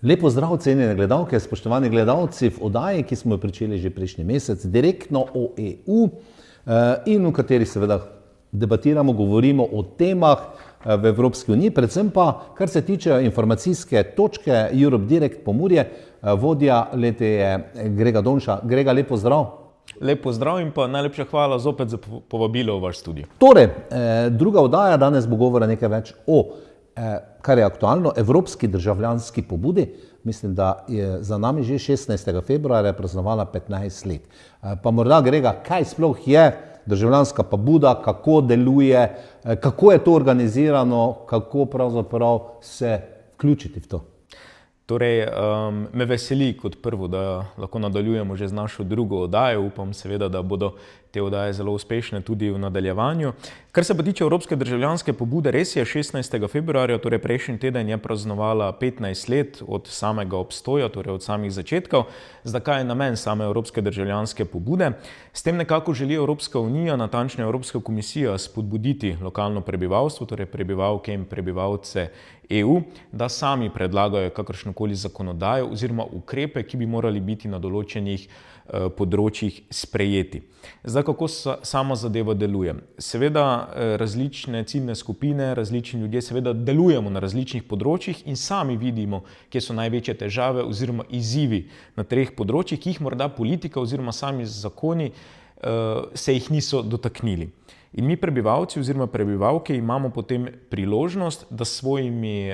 Lepo zdrav, cenjene gledalke, spoštovani gledalci v oddaji, ki smo jo pričeli že prejšnji mesec, direktno o EU in v kateri seveda debatiramo, govorimo o temah v Evropski uniji, predvsem pa, kar se tiče informacijske točke Europe Direct Pomurje, vodja le-te je Grega Donša. Grega, lepo zdrav. Lepo zdrav in pa najlepša hvala zopet za povabilo v vaš studio. Torej, druga oddaja, danes bo govora nekaj več o kar je aktualno, evropski državljanski pobudi. Mislim, da je za nami že 16. februarja praznovala 15 let. Pa morda, Grega, kaj sploh je državljanska pobuda, kako deluje, kako je to organizirano, kako pravzaprav se vključiti v to? Torej, me veseli kot prvo, da lahko nadaljujemo že z našo drugo oddajo. Upam seveda, da bodo te oddaje zelo uspešne tudi v nadaljevanju. Kar se pa tiče Evropske državljanske pobude, res je 16. februarja, torej prejšnji teden je praznovala 15 let od samega obstoja, torej od samih začetkov. Zdaj, kaj je namen same Evropske državljanske pobude? S tem nekako želi Evropska unija, natančneje Evropska komisija, spodbuditi lokalno prebivalstvo, torej prebivalke in prebivalce EU, da sami predlagajo kakršnokoli zakonodajo oziroma ukrepe, ki bi morali biti na določenih področjih sprejeti. Zdaj, kako sama zadeva deluje? Seveda različne ciljne skupine, različni ljudje seveda delujemo na različnih področjih in sami vidimo, kje so največje težave oziroma izzivi na treh področjih, ki jih morda politika oziroma sami zakoni se jih niso dotaknili. In mi prebivalci oziroma prebivalke imamo potem priložnost, da s svojimi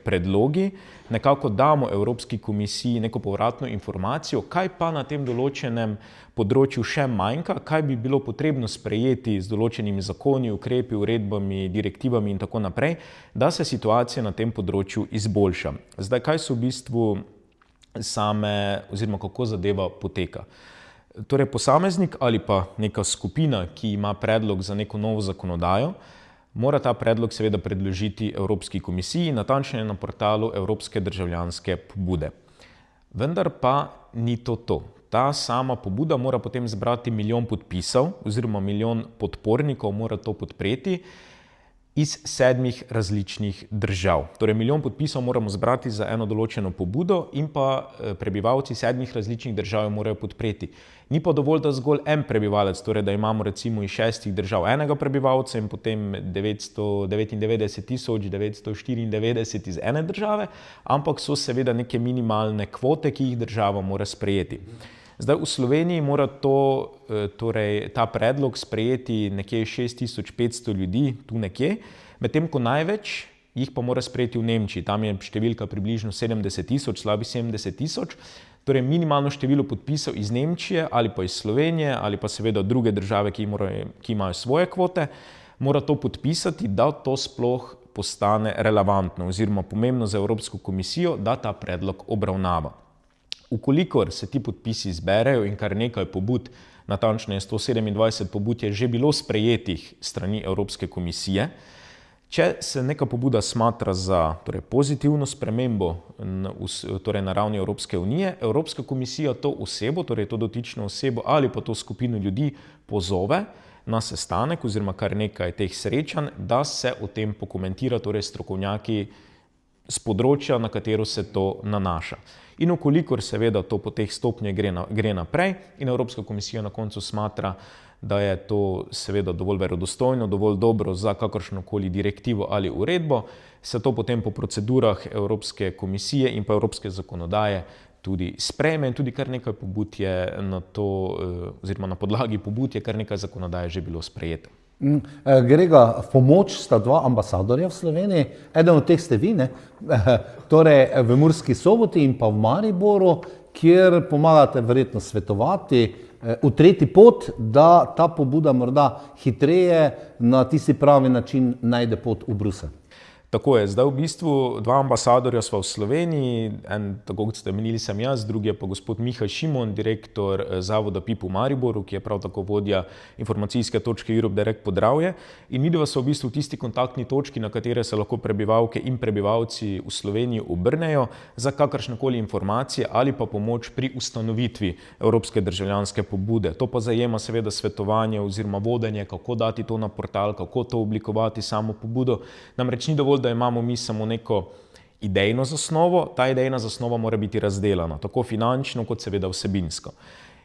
predlogi nekako damo Evropski komisiji neko povratno informacijo, kaj pa na tem določenem področju še manjka, kaj bi bilo potrebno sprejeti z določenimi zakoni, ukrepi, uredbami, direktivami in tako naprej, da se situacija na tem področju izboljša. Zdaj, kaj so v bistvu same oziroma kako zadeva poteka? Torej, posameznik ali pa neka skupina, ki ima predlog za neko novo zakonodajo, mora ta predlog seveda predložiti Evropski komisiji, natančneje na portalu Evropske državljanske pobude. Vendar pa ni to to. Ta sama pobuda mora potem zbrati 1 milijon podpisov oziroma 1 milijon podpornikov mora to podpreti iz 7 različnih držav. Torej, 1 milijon podpisov moramo zbrati za eno določeno pobudo in pa prebivalci 7 različnih držav morajo podpreti. Ni pa dovolj, da zgolj en prebivalec, torej da imamo recimo iz 6 držav enega prebivalca in potem 999.994 iz ene države, ampak so seveda neke minimalne kvote, ki jih država mora sprejeti. Zdaj, v Sloveniji mora ta predlog sprejeti nekje 6500 ljudi, tu nekje, medtem ko največ jih pa mora sprejeti v Nemčiji. Tam je številka približno 70.000, slabi 70.000. Torej, minimalno število podpisov iz Nemčije ali pa iz Slovenije ali pa seveda druge države, ki imajo svoje kvote, mora to podpisati, da to sploh postane relevantno oziroma pomembno za Evropsko komisijo, da ta predlog obravnava. Ukolikor se ti podpisi zberejo in kar nekaj pobud, natančneje 127 pobud je že bilo sprejetih strani Evropske komisije, če se neka pobuda smatra za pozitivno spremembo na ravni Evropske unije, Evropska komisija to osebo, torej to dotično osebo ali pa to skupino ljudi pozove na sestanek oziroma kar nekaj teh srečanj, da se o tem pokomentira, torej strokovnjaki z področja, na katero se to nanaša. In ukolikor seveda to po teh stopnjah gre naprej in Evropska komisija na koncu smatra, da je to seveda dovolj verodostojno, dovolj dobro za kakršnokoli direktivo ali uredbo, se to potem po procedurah Evropske komisije in pa Evropske zakonodaje tudi sprejme in tudi kar nekaj pobud je na to, oziroma na podlagi pobud je kar nekaj zakonodaje že bilo sprejeto. Grega, v pomoč sta 2 ambasadorja v Sloveniji, eden od teh ste vi, torej v Murski Soboti in pa v Mariboru, kjer pomagate verjetno svetovati, utreti pot, da ta pobuda morda hitreje na tisti pravi način najde pot v Bruselj. Tako je, zdaj v bistvu 2 ambasadorja sva v Sloveniji, en, tako kot ste menili, sem jaz, drugi je pa gospod Miha Šimon, direktor zavoda PIP v Mariboru, ki je prav tako vodja informacijske točke Europe Direct Podravje. In midva so v bistvu tisti kontaktni točki, na katere se lahko prebivalke in prebivalci v Sloveniji obrnejo za kakršnekoli informacije ali pa pomoč pri ustanovitvi Evropske državljanske pobude. To pa zajema seveda svetovanje oziroma vodenje, kako dati to na portal, kako to oblikovati samo pobudo. Namreč ni dovolj, da imamo mi samo neko idejno zasnovo, ta idejna zasnova mora biti razdelana, tako finančno kot seveda vsebinsko.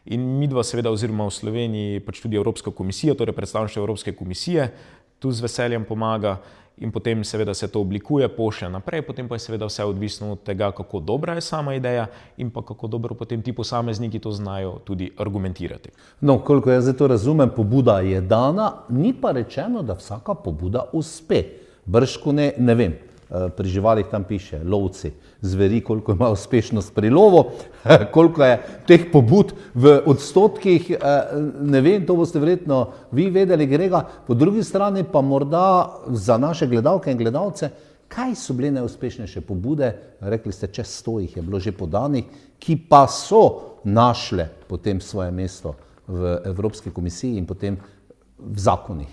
In midva seveda oziroma v Sloveniji pač tudi Evropska komisija, torej predstavništvo Evropske komisije, tu z veseljem pomaga in potem seveda se to oblikuje, pošlje naprej, potem pa je seveda vse odvisno od tega, kako dobra je sama ideja in pa kako dobro potem ti posamezniki to znajo tudi argumentirati. No, koliko jaz to razumem, pobuda je dana, ni pa rečeno, da vsaka pobuda uspe. Bržkone, ne vem, pri živalih tam piše, lovci, zveri, koliko ima uspešnost pri lovu, koliko je teh pobud v odstotkih, ne vem, to boste verjetno vi vedeli, Grega. Po drugi strani pa morda za naše gledalke in gledalce, kaj so bile najuspešnejše pobude, rekli ste, čez 100 jih je bilo že podanih, ki pa so našle potem svoje mesto v Evropski komisiji in potem v zakonih.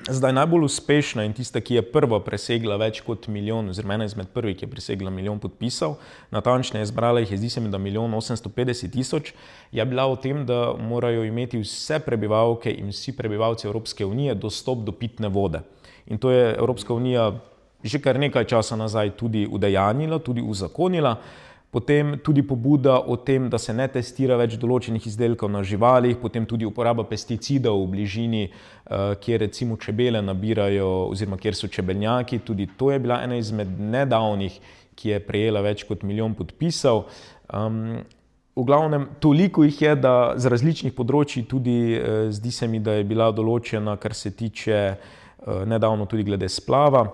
Zdaj najbolj uspešna in tista, ki je prva presegla več kot milijon, oziroma ena izmed prvih, ki je presegla milijon podpisov, natančneje zbrala jih je, zdi se mi, da 1.850.000, je bila o tem, da morajo imeti vse prebivalke in vsi prebivalci Evropske unije dostop do pitne vode. In to je Evropska unija že kar nekaj časa nazaj tudi udejanjila, tudi uzakonila. Potem tudi pobuda o tem, da se ne testira več določenih izdelkov na živalih, potem tudi uporaba pesticidov v bližini, kjer recimo čebele nabirajo oziroma kjer so čebelnjaki. Tudi to je bila ena izmed nedavnih, ki je prejela več kot milijon podpisov. V glavnem, toliko jih je, da z različnih področji tudi zdi se mi, da je bila določena, kar se tiče nedavno tudi glede splava.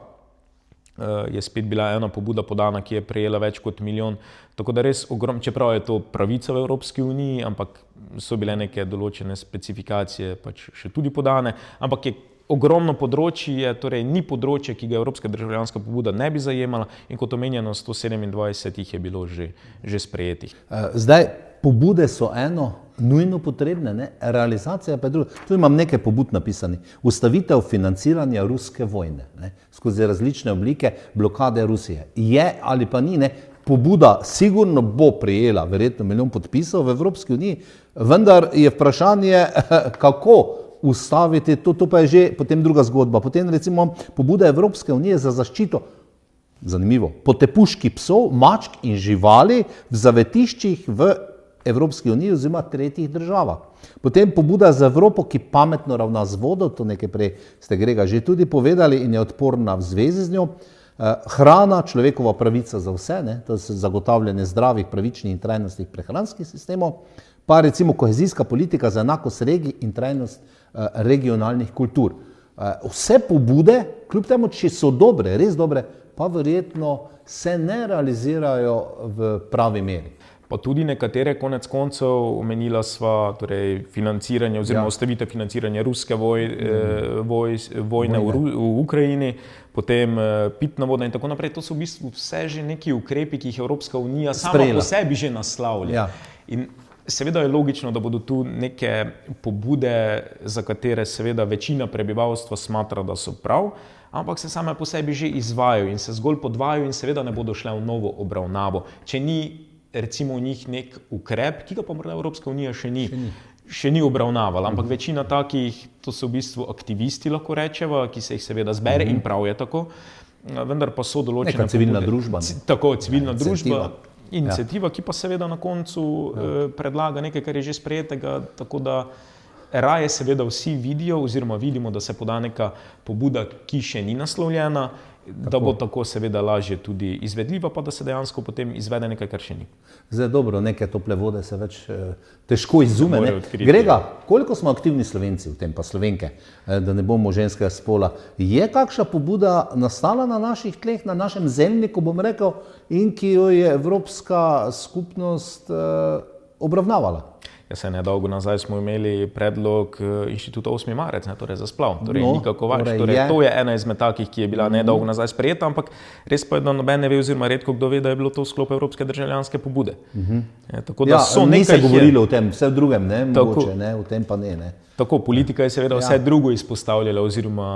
Je spet bila ena pobuda podana, ki je prejela več kot milijon. Tako da res ogromno, čeprav je to pravica v Evropski uniji, ampak so bile neke določene specifikacije pač še tudi podane. Ampak je ogromno področje, torej ni področje, ki ga Evropska državljanska pobuda ne bi zajemala in kot omenjeno 127 jih je bilo že sprejetih. Zdaj, pobude so eno, nujno potrebne, ne? Realizacija pa je druga. Tu imam nekaj pobud napisani. Ustavitev financiranja ruske vojne, ne? Skozi različne oblike blokade Rusije. Je ali pa ni, ne? Pobuda sigurno bo prejela verjetno milijon podpisov v Evropski uniji, vendar je vprašanje, kako ustaviti, to pa je že potem druga zgodba. Potem recimo pobuda Evropske unije za zaščito, zanimivo, potepuški psov, mačk in živali v zavetiščih v Evropski uniji oziroma tretjih državah. Potem pobuda za Evropo, ki pametno ravna z vodo, to nekaj prej ste, Grega, že tudi povedali in je odporna v zvezi z njo. Hrana, človekova pravica za vse, ne? To je zagotavljanje zdravih, pravičnih in trajnostnih prehranskih sistemov, pa recimo kohezijska politika za enakost regij in trajnost regionalnih kultur. Vse pobude, kljub temu, če so dobre, res dobre, pa verjetno se ne realizirajo v pravi meri. Pa tudi nekatere konec koncev omenila sva, torej financiranje oziroma ustavitev financiranja ruske vojne v Ukrajini, potem pitna voda in tako naprej. To so v bistvu vse že neki ukrepi, ki jih Evropska unija sama po sebi že naslavlja. Ja. In seveda je logično, da bodo tu neke pobude, za katere seveda večina prebivalstva smatra, da so prav, ampak se same po sebi že izvajajo in se zgolj podvajajo in seveda ne bodo šle v novo obravnavo. Če ni recimo v njih nek ukrep, ki ga pa morda Evropska unija še ni obravnavala, ampak večina takih, to so v bistvu aktivisti, lahko rečeva, ki se jih seveda zbere in prav je tako, vendar pa so določene neka civilna družba. Tako, civilna družba, iniciativa, ki pa seveda na koncu predlaga nekaj, kar je že sprejetega, tako da raje seveda vsi vidijo oziroma vidimo, da se poda neka pobuda, ki še ni naslovljena, da bo tako seveda lažje tudi izvedljiva, pa da se dejansko potem izvede nekaj, kar še ni. Zdaj dobro, neke tople vode se več težko izume. Grega, koliko smo aktivni Slovenci v tem, pa Slovenke, da ne bomo ženskega spola? Je kakšna pobuda nastala na naših tleh, na našem zemljiku, bom rekel, in ki jo je Evropska skupnost obravnavala? Ja, se nedolgo nazaj smo imeli predlog inštituta 8. marec, ne, torej za splav. Torej, nikako več. To je ena izmed takih, ki je bila nedolgo nazaj sprejeta, ampak res pa je, da noben ne ve oziroma redko kdo ve, da je bilo to v sklopu Evropske državljanske pobude. Tako da so ni se govorilo o tem, vse v drugem, ne, mogoče, ne, o tem pa ne. Tako, politika je seveda vse drugo izpostavljala oziroma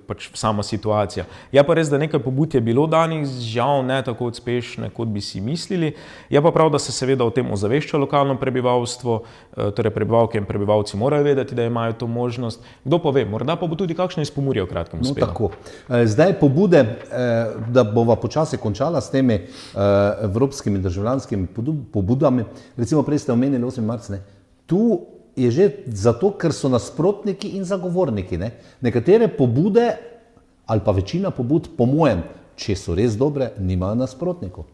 pač sama situacija. Je pa res, da nekaj pobud je bilo danih, žal ne tako uspešne, kot bi si mislili. Je pa prav, da se seveda o tem ozavešča lokalno prebivalstvo, torej prebivalke in prebivalci morajo vedeti, da imajo to možnost. Kdo pa ve, morda pa bo tudi kakšna iz Pomurja v kratkem uspela. No, tako. Zdaj pobude, da bova počasi končala s temi evropskimi državljanskimi pobudami. Recimo prej ste omenili 8. marec, ne? Tu je že zato, ker so nasprotniki in zagovorniki. Ne? Nekatere pobude ali pa večina pobud, po mojem, če so res dobre, nimajo nasprotnikov.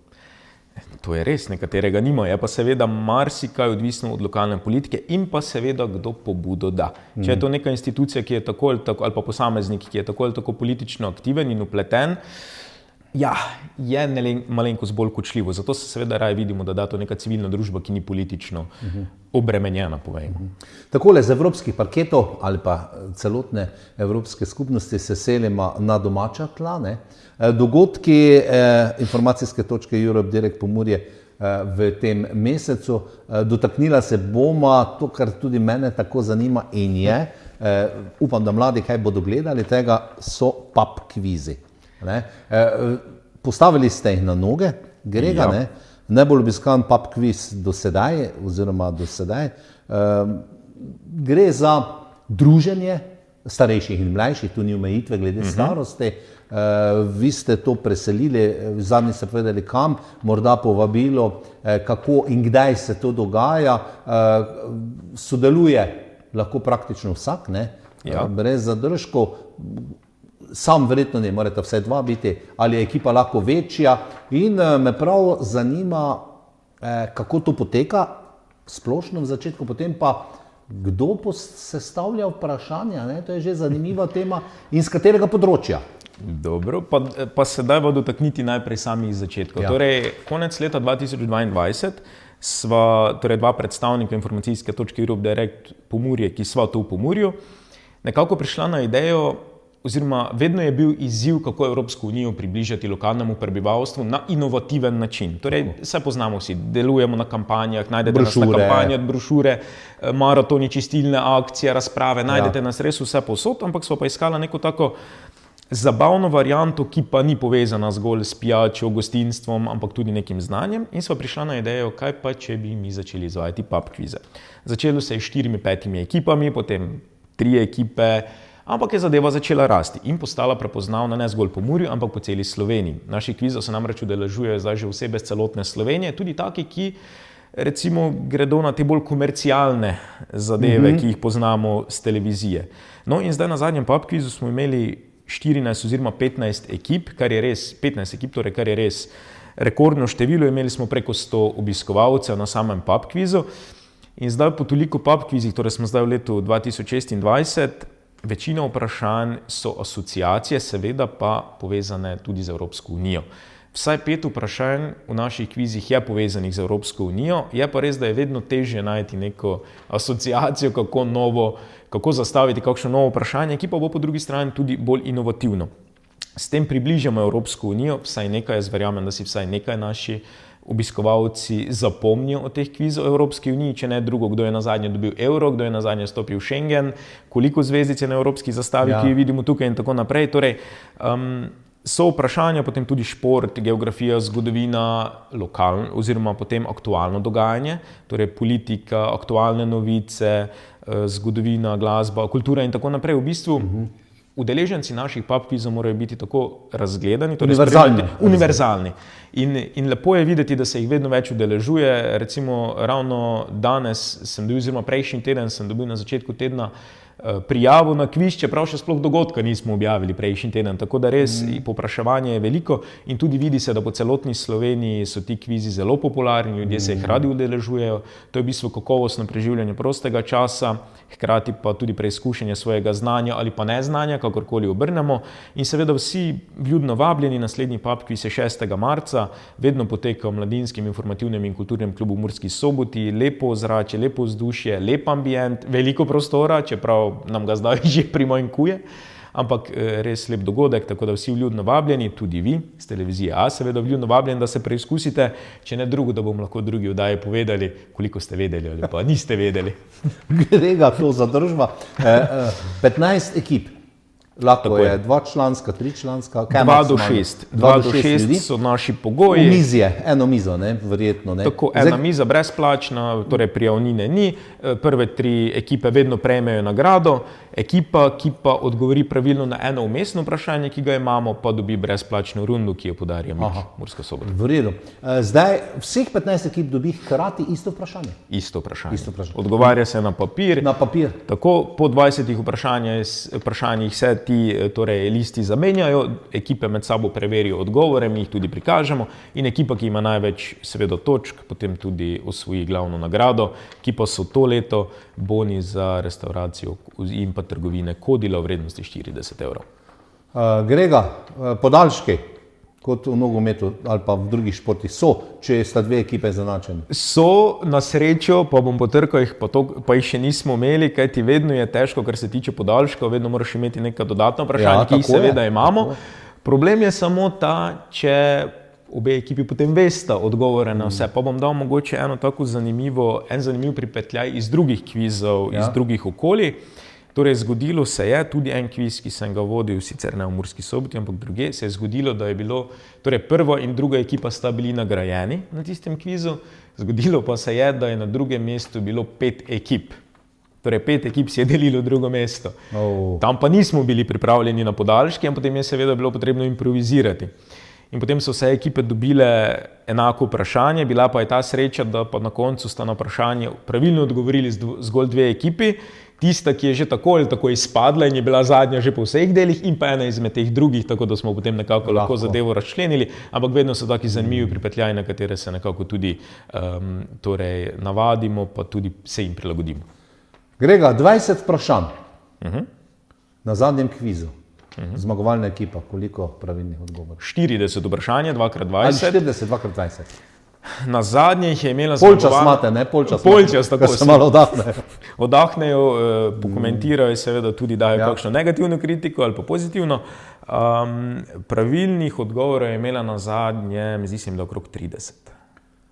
To je res, nekaterega nima, je pa seveda marsikaj odvisno od lokalne politike in pa seveda kdo pobudo da. Če je to neka institucija, ki je tako ali pa posameznik, ki je tako ali tako politično aktiven in upleten, ja, je malenkost bolj kočljivo. Zato se seveda raje vidimo, da to neka civilna družba, ki ni politično obremenjena, povejmo. Takole z evropskih parketov ali pa celotne evropske skupnosti se selimo na domača tla. Ne? Dogodki informacijske točke Europe Direct Pomurje v tem mesecu. Dotaknila se boma to, kar tudi mene tako zanima in je, upam, da mladi kaj bodo gledali tega, so pub kvizi. Ne? Postavili ste jih na noge, Grega, ja. Ne? Najbolj obiskan pub kviz do sedaj, gre za druženje starejših in mlajših, tu ni omejitve glede starosti. Vi ste to preselili, zadnji ste povedali kam, morda povabilo, kako in kdaj se to dogaja. Sodeluje lahko praktično vsak, ne? Ja. Brez zadržkov. Sam verjetno ne, morate vse dva biti, ali je ekipa lahko večja. In me prav zanima, kako to poteka splošno v začetku, potem pa kdo sestavlja vprašanja, ne? To je že zanimiva tema in z katerega področja. Dobro, pa sedaj bo dotakniti najprej samih začetkov. Ja. Torej, konec leta 2022 sva, torej dva predstavnika informacijske točke Europe Direct Pomurje, ki sva tu v Pomurju, nekako prišla na idejo, oziroma vedno je bil izziv, kako Evropsko unijo približati lokalnemu prebivalstvu na inovativen način. Torej, se poznamo vsi, delujemo na kampanjah, najdete nas na kampanjah, brošure, maratoni, čistilne akcije, razprave, najdete nas res vse povsod, ampak sva pa iskala neko tako zabavno varianto, ki pa ni povezana zgolj s pijačo, gostinstvom, ampak tudi nekim znanjem, in sva prišla na idejo, kaj pa, če bi mi začeli izvajati pub kvize. Začelo se je s 4-5 ekipami, potem 3 ekipe, ampak je zadeva začela rasti in postala prepoznavna ne zgolj po Pomurju, ampak po celi Sloveniji. Naši kvizov se namreč udeležujejo zdaj že osebe z celotne Slovenije, tudi taki, ki recimo gredo na te bolj komercialne zadeve, ki jih poznamo z televizije. No in zdaj na zadnjem pub kvizu smo imeli 14 oziroma 15 ekip, kar je res, 15 ekip, torej kar je res rekordno število, imeli smo preko 100 obiskovalcev na samem pub kvizu in zdaj po toliko pub kvizih, torej smo zdaj v letu 2026, večina vprašanj so asociacije, seveda pa povezane tudi z Evropsko unijo. Vsaj 5 vprašanj v naših kvizih je povezanih z Evropsko unijo, je pa res, da je vedno težje najti neko asociacijo, kako zastaviti kakšno novo vprašanje, ki pa bo po drugi strani tudi bolj inovativno. S tem približamo Evropsko unijo, vsaj nekaj, jaz verjamem, da si vsaj nekaj naši obiskovalci zapomnijo o teh kvizov Evropske unije, če ne drugo, kdo je nazadnje dobil evro, kdo je nazadnje stopil v Schengen, koliko zvezdic je na evropski zastavi, ki jo vidimo tukaj in tako naprej. Torej, so vprašanja, potem tudi šport, geografija, zgodovina, lokalno oziroma potem aktualno dogajanje, torej politika, aktualne novice, zgodovina, glasba, kultura in tako naprej. V bistvu udeleženci naših pub kvizov morajo biti tako razgledani, torej univerzalni. In lepo je videti, da se jih vedno več udeležuje. Recimo ravno danes sem dobil, oziroma prejšnji teden sem dobil na začetku tedna prijavo na kviz, čeprav še sploh dogodka nismo objavili prejšnji teden. Tako da res povpraševanje je veliko in tudi vidi se, da po celotni Sloveniji so ti kvizi zelo popularni, ljudje se jih radi udeležujejo. To je v bistvu kakovostno preživljanje prostega časa, hkrati pa tudi preizkušanje svojega znanja ali pa neznanja, kakorkoli obrnemo. In seveda vsi vljudno vabljeni, naslednji pub kviz je 6. marca, vedno poteka v Mladinskem informativnem in kulturnem klubu v Murski Soboti, lepo ozračje, lepo vzdušje, lep ambient, veliko prostora, čeprav nam ga zdaj že primanjkuje, ampak res lep dogodek, tako da vsi vljudno vabljeni, tudi vi z televizije A, seveda vljudno vabljeni, da se preizkusite, če ne drugo, da bomo lahko drugi oddaji povedali, koliko ste vedeli ali pa niste vedeli. Grega, to zadržba. 15 ekip. Lahko je 2-članska, 3-članska. 2 do 6. 2 do 6 so naši pogoji. Mizje, eno mizo, ne, verjetno. Ne. Tako, ena miza brezplačna, torej prijavnine ni. Prve 3 ekipe vedno prejmejo nagrado. Ekipa, ki pa odgovori pravilno na eno umestno vprašanje, ki ga imamo, pa dobi brezplačno rundo, ki jo podarja Murska Sobota. V redu. Zdaj, vseh 15 ekip dobi hkrati isto vprašanje? Isto vprašanje. Odgovarja se na papir. Na papir. Tako, po 20 vprašanjih se ti torej, listi zamenjajo, ekipe med sabo preverijo odgovore, mi jih tudi prikažemo in ekipa, ki ima največ seveda točk, potem tudi osvoji glavno nagrado, ki pa so to leto boni za restauracijo in pa trgovine Kodila v vrednosti 40 evrov. Grega, podaljški, kot v nogometu ali pa v drugih športih, so, če sta 2 ekipe zanačeni? So, na srečo, pa bom potrkal jih, pa jih še nismo imeli, kajti vedno je težko, kar se tiče podaljškov, vedno moraš imeti neka dodatna vprašanja, ki jih seveda imamo. Problem je samo ta, če obe ekipi potem vesta odgovore na vse. Pa bom dal mogoče en zanimiv pripetljaj iz drugih kvizov, iz drugih okolij. Torej, zgodilo se je, tudi en kviz, ki sem ga vodil, sicer ne v Murski Soboti, ampak druge, se je zgodilo, da je bilo, torej prva in druga ekipa sta bili nagrajeni na tistem kvizu, zgodilo pa se je, da je na drugem mestu bilo 5 ekip. Torej, 5 ekip si je delilo drugo mesto. Tam pa nismo bili pripravljeni na podaljški, in potem je seveda bilo potrebno improvizirati. In potem so vse ekipe dobile enako vprašanje, bila pa je ta sreča, da pa na koncu sta na vprašanje pravilno odgovorili zgolj 2 ekipi, tista, ki je že tako ali tako izpadla in je bila zadnja že po vseh delih in pa ena izmed teh drugih, tako da smo potem nekako lahko zadevo razčlenili, ampak vedno so taki zanimivi pripetljaji, na katere se nekako tudi torej navadimo, pa tudi se jim prilagodimo. Grega, 20 vprašanj na zadnjem kvizu. Zmagovalna ekipa, koliko pravilnih odgovorov? 40 vprašanje, 2x20. Ali 40, 2x20. Na zadnje jih je imela Polčas imate, ne? Polčas, tako se malo odahnejo. Odahnejo, pokomentirajo, seveda tudi dajo kakšno negativno kritiko ali pa pozitivno. Pravilnih odgovorov je imela na zadnje, mislim, da okrog 30.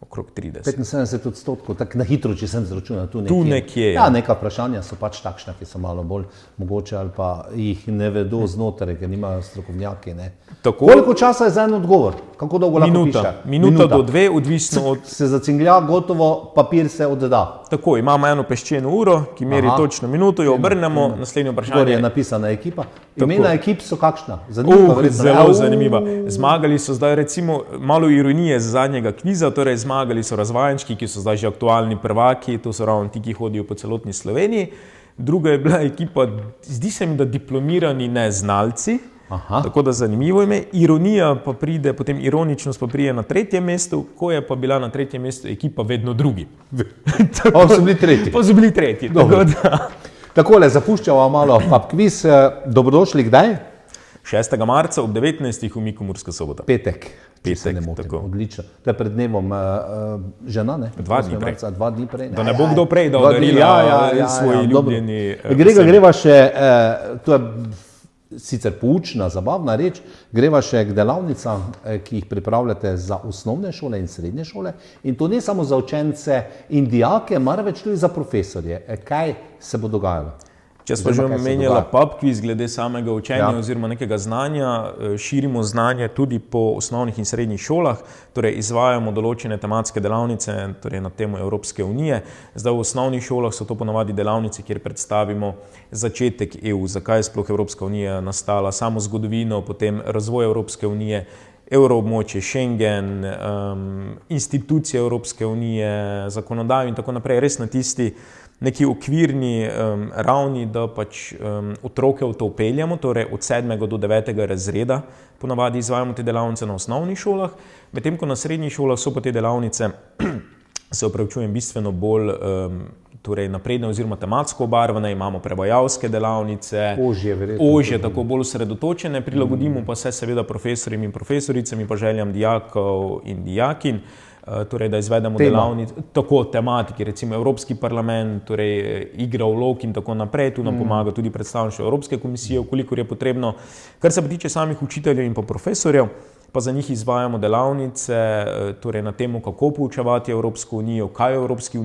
75%, tako na hitro, če sem zračunal, tu nekje. Ja, neka vprašanja so pač takšna, ki so malo bolj mogoče ali pa jih ne vedo znotraj, ker nimajo strokovnjaki. Koliko časa je za en odgovor? Kako dolgo lahko piše? Minuta do 2, odvisno od... Se zacinglja, gotovo, papir se odda. Tako, imamo eno peščeno uro, ki meri točno minuto, jo obrnemo, naslednje vprašanje. Gor je napisana ekipa. Imena ekip so kakšna? Zelo zanimiva. Zmagali so zdaj recimo malo ironije z zadnjega kviza, torej zmagali so razvajenčki, ki so zdaj že aktualni prvaki, to so ravno ti, ki hodijo po celotni Sloveniji. Druga je bila ekipa, zdi se mi, da diplomirani neznalci, tako da zanimivo ime. Ironija pa pride, potem ironičnost pa pride na 3. mestu, ko je pa bila na 3. mestu ekipa vedno drugi. Pa so bili tretji. Pa so bili tretji. Takole, zapuščava malo pub kviz. Dobrodošli kdaj? 6. marca ob 19. v Miku Murska Sobota. Petek. Tako. Odlično. To je pred dnevom žena, ne? 2 dni prej. 2 dni prej. Da ne bo kdo prej dal darila svoji ljubljeni. Greva še, to je sicer poučna, zabavna reč, greva še k delavnicam, ki jih pripravljate za osnovne šole in srednje šole. In to ne samo za učence in dijake, marveč tudi za profesorje. Kaj se bo dogajalo? Če smo že omenjali pub quiz glede samega učenja oziroma nekega znanja, širimo znanje tudi po osnovnih in srednjih šolah, torej izvajamo določene tematske delavnice, torej na temo Evropske unije. Zdaj v osnovnih šolah so to ponavadi delavnice, kjer predstavimo začetek EU, zakaj je sploh Evropska unija nastala, samo zgodovino, potem razvoj Evropske unije, evroobmočje, Schengen, institucije Evropske unije, zakonodajo in tako naprej, res na tisti neki okvirni ravni, da pač otroke v to vpeljamo, torej od 7. do 9. razreda ponavadi izvajamo te delavnice na osnovnih šolah, medtem ko na srednjih šolah so pa te delavnice, se opravičujem, bistveno bolj torej napredne oziroma tematsko obarvane, imamo prevajalske delavnice, ožje, tako bolj osredotočene, prilagodimo pa se seveda profesorjem in profesoricam in pa željam dijakov in dijakinj. torej, da izvedemo delavnice, tako tematiki, recimo Evropski parlament, torej igra vlog in tako naprej. Tu nam pomaga tudi predstavništvo Evropske komisije, kolikor je potrebno. Kar se pa tiče samih učiteljev in pa profesorjev, pa za njih izvajamo delavnice, torej na temo, kako poučevati Evropsko unijo, kaj v Evropski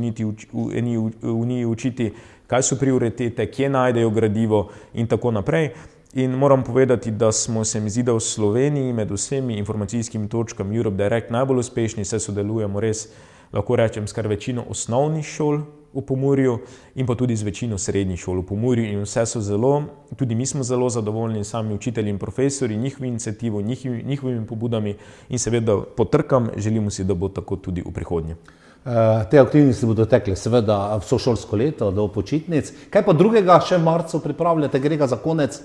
uniji učiti, kaj so prioritete, kje najdejo gradivo in tako naprej. In moram povedati, da smo se mi zdi, da v Sloveniji med vsemi informacijskimi točkami Europe Direct najbolj uspešni, saj sodelujemo res, lahko rečem, s kar večino osnovnih šol v Pomurju in pa tudi z večino srednjih šol v Pomurju in vse so zelo, tudi mi smo zelo zadovoljni, sami učitelji in profesori, njihovi inicijativo, njihovimi pobudami in seveda potrkam, želimo si, da bo tako tudi v prihodnje. Te aktivnosti bodo tekle seveda vso šolsko leto do počitnic. Kaj pa drugega še v marcu pripravljate? Gre ga za konec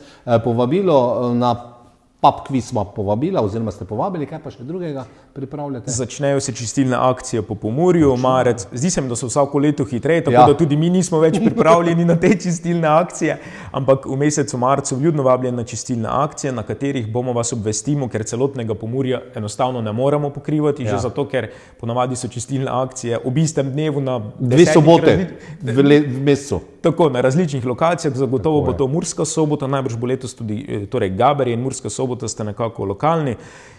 povabilo na pub quiz povabila oziroma ste povabili, kaj pa še drugega pripravljate? Začnejo se čistilne akcije po Pomurju, marec. Zdi se mi, da so vsako leto hitreje, tako da tudi mi nismo več pripravljeni na te čistilne akcije, ampak v mesecu marcu vljudno vabljeni na čistilne akcije, na katerih bomo vas obvestimo, ker celotnega Pomurja enostavno ne moremo pokrivati, že zato, ker ponavadi so čistilne akcije ob istem dnevu na 2 sobote v mesecu. Tako, na različnih lokacijah, zagotovo bo to Murska Sobota, najbrž bo letos tudi, torej Gaberje in Murska Sobota sta nekako lokalni.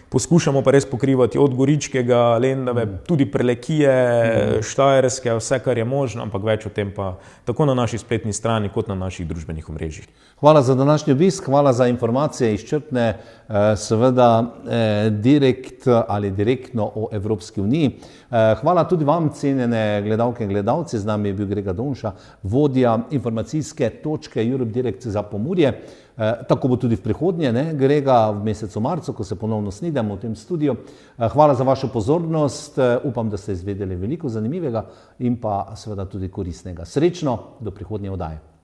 Poskušamo pa res pokrivati od Goričkega, Lendave, tudi Prlekije, Štajerske, vse, kar je možno, ampak več o tem pa tako na naši spletni strani kot na naših družbenih omrežjih. Hvala za današnji obisk, hvala za informacije izčrpne, seveda direkt ali direktno o Evropski uniji. Hvala tudi vam, cenjene gledalke in gledalci, z nami je bil Grega Donša, vodja informacijske točke Europe Direct za Pomurje. Tako bo tudi v prihodnje, Grega, v mesecu marcu, ko se ponovno snidemo v tem studiu. Hvala za vašo pozornost, upam, da ste izvedeli veliko zanimivega in pa seveda tudi koristnega. Srečno, do prihodnje oddaje.